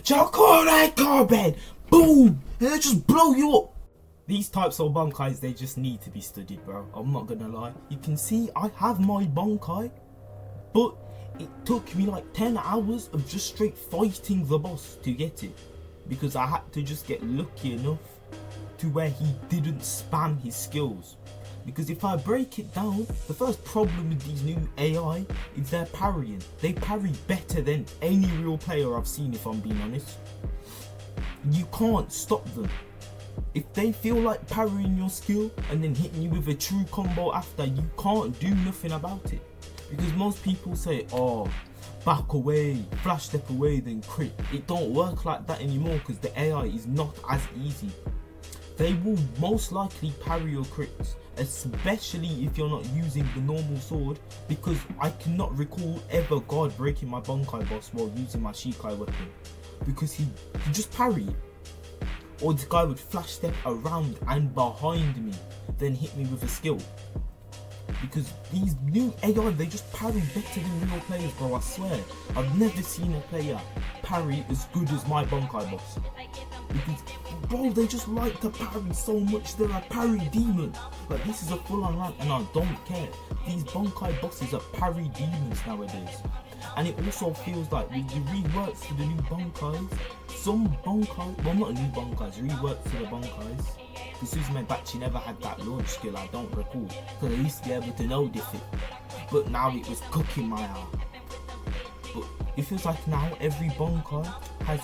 Chocolate carbon, boom, and they just blow you up. These types of Bankais, they just need to be studied, bro. I'm not gonna lie. You can see I have my Bankai, but it took me like 10 hours of just straight fighting the boss to get it, because I had to just get lucky enough to where he didn't spam his skills. Because if I break it down, the first problem with these new AI is they're parrying. They parry better than any real player I've seen, if I'm being honest. You can't stop them. If they feel like parrying your skill and then hitting you with a true combo after, you can't do nothing about it. Because most people say, oh, back away, flash step away, then crit. It don't work like that anymore because the AI is not as easy. They will most likely parry your crits, especially if you're not using the normal sword, because I cannot recall ever guard breaking my Bankai boss while using my Shikai weapon, because he just parried. Or this guy would flash step around and behind me, then hit me with a skill. Because these new AI, they just parry better than real players, bro, I swear. I've never seen a player parry as good as my Bankai boss. Because, bro, they just like to parry so much, they're a parry demon. Like, this is a full-on rank and I don't care. These Bankai bosses are parry demons nowadays. And it also feels like with the reworks to the new Bankais, some Bankai, well, not new Bankais, reworks to the Bankais. Because Suzumebachi never had that launch skill, I don't recall. Because I used to be able to know diff it. But now it was cooking my eye. But it feels like now every Bankai has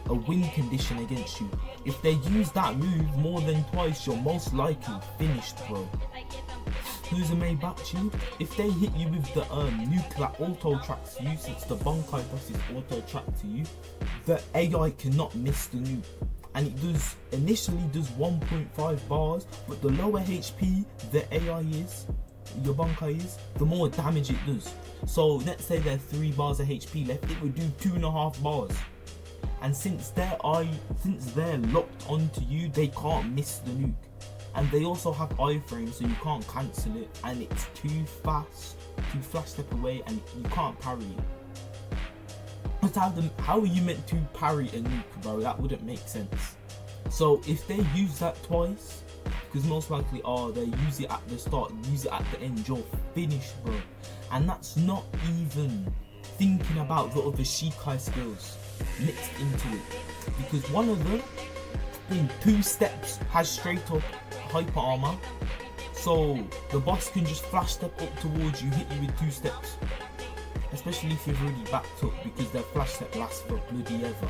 a win condition against you. If they use that move more than twice, you're most likely finished, bro. Suzumebachi, if they hit you with the nuke that auto tracks you, since the Bankai boss is auto tracked to you, the AI cannot miss the nuke. And it does, initially does 1.5 bars, but the lower HP the AI is, your Bankai is, the more damage it does. So let's say there's 3 bars of HP left, it would do 2.5 bars. And since they're locked onto you, they can't miss the nuke. And they also have iframe, so you can't cancel it, and it's too fast to flash step away, and you can't parry it. But how are you meant to parry a nuke, bro? That wouldn't make sense. So if they use that twice, because most likely they use it at the start, use it at the end, you're finished, bro. And that's not even thinking about the other Shikai skills mixed into it, because one of them in 2 steps has straight up hyper armor, so the boss can just flash step up towards you, hit you with 2 steps, especially if you've already backed up, because their flash step lasts for bloody ever.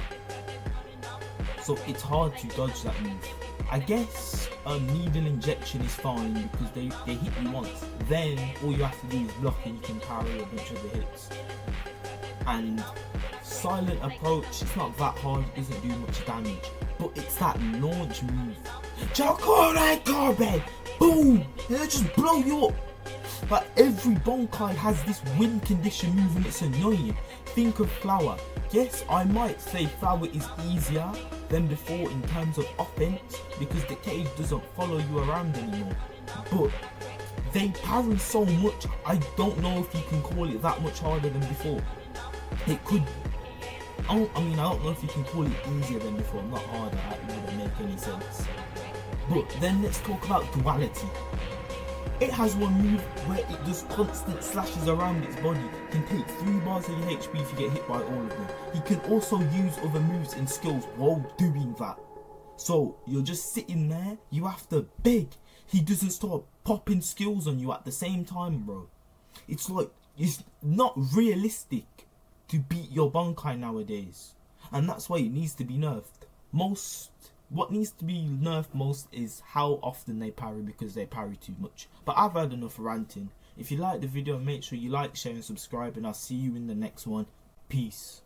So it's hard to dodge that move. I guess a needle injection is fine because they hit you once, then all you have to do is block and you can parry a bunch of the hits. And silent approach, it's not that hard, it doesn't do much damage, but it's that launch move. Chocolate carbon, boom, and they just blow you up. Like, every Bankai has this win condition move and it's annoying. Think of Flower. Yes, I might say Flower is easier than before in terms of offense because the cage doesn't follow you around anymore. But they parry so much, I don't know if you can call it that much harder than before. It could, I don't know if you can call it easier than before, not harder, that wouldn't make any sense. But then let's talk about duality. It has one move where it does constant slashes around its body, can take 3 bars of your HP if you get hit by all of them. He can also use other moves and skills while doing that. So you're just sitting there, you have to beg. He doesn't start popping skills on you at the same time, bro. It's like, it's not realistic to beat your Bankai nowadays. And that's why it needs to be nerfed. What needs to be nerfed most is how often they parry, because they parry too much. But I've had enough ranting. If you like the video, make sure you like, share and subscribe, and I'll see you in the next one. Peace.